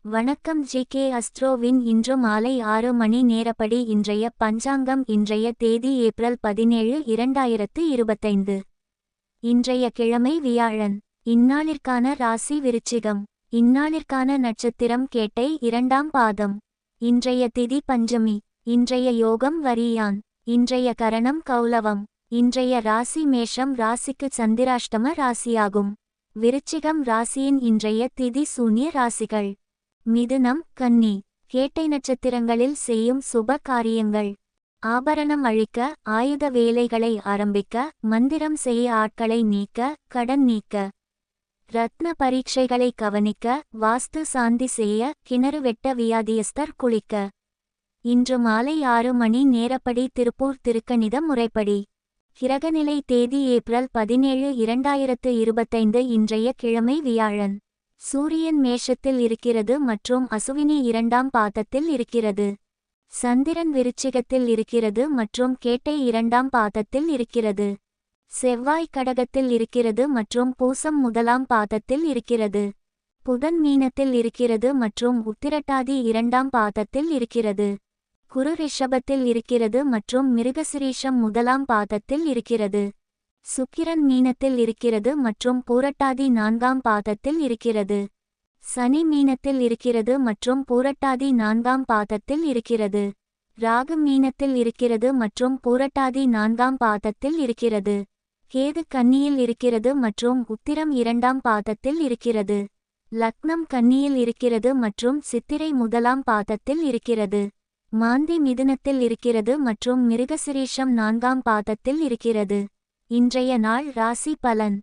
வணக்கம் ஜி.கே. அஸ்ட்ரோவின் இன்று மாலை 6 மணி நேரப்படி இன்றைய பஞ்சாங்கம். இன்றைய தேதி ஏப்ரல் 17, 2025. இன்றைய கிழமை வியாழன். இந்நாளிற்கான ராசி விருச்சிகம். இந்நாளிற்கான நட்சத்திரம் கேட்டை, 2ஆம் பாதம். இன்றைய திதி பஞ்சமி. இன்றைய யோகம் வரியான். இன்றைய கரணம் கௌலவம். இன்றைய ராசி மேஷம். ராசிக்கு சந்திராஷ்டம ராசியாகும். விருச்சிகம் ராசியின் இன்றைய திதி சூன்ய ராசிகள். மிதுனம், கன்னி. கேட்டை நட்சத்திரங்களில் செய்யும் சுப காரியங்கள். ஆபரணம் அழிக்க, ஆயுத வேலைகளை ஆரம்பிக்க, மந்திரம் செய்ய, ஆட்களை நீக்க, கடன் நீக்க, ரத்ன பரீட்சைகளை கவனிக்க, வாஸ்து சாந்தி செய்ய, கிணறு வெட்ட, வியாதியஸ்தர் குளிக்க. இன்று மாலை 6 மணி நேரப்படி திருப்பூர் திருக்கணித முறைப்படி. கிரகநிலை தேதி ஏப்ரல் 17, 2025. இன்றைய கிழமை வியாழன். சூரியன் மேஷத்தில் இருக்கிறது மற்றும் அசுவினி 2ஆம் பாதத்தில் இருக்கிறது. சந்திரன் விருச்சிகத்தில் இருக்கிறது மற்றும் கேட்டை 2ஆம் பாதத்தில் இருக்கிறது. செவ்வாய் கடகத்தில் இருக்கிறது மற்றும் பூசம் 1ஆம் பாதத்தில் இருக்கிறது. புதன் மீனத்தில் இருக்கிறது மற்றும் உத்திரட்டாதி 2ஆம் பாதத்தில் இருக்கிறது. குரு ரிஷபத்தில் இருக்கிறது மற்றும் மிருகசிரீஷம் 1ஆம் பாதத்தில் இருக்கிறது. சுக்கிரன் மீனத்தில் இருக்கிறது மற்றும் பூரட்டாதி 4ஆம் பாதத்தில் இருக்கிறது. சனி மீனத்தில் இருக்கிறது மற்றும் பூரட்டாதி 4ஆம் பாதத்தில் இருக்கிறது. ராகு மீனத்தில் இருக்கிறது மற்றும் பூரட்டாதி 4ஆம் பாதத்தில் இருக்கிறது. கேது கன்னியில் இருக்கிறது மற்றும் உத்திரம் 2ஆம் பாதத்தில் இருக்கிறது. லக்னம் கன்னியில் இருக்கிறது மற்றும் சித்திரை 1ஆம் பாதத்தில் இருக்கிறது. மாந்தி மிதுனத்தில் இருக்கிறது மற்றும் மிருகசிரீஷம் 4ஆம் பாதத்தில் இருக்கிறது. இன்றைய நாள் ராசி பலன்.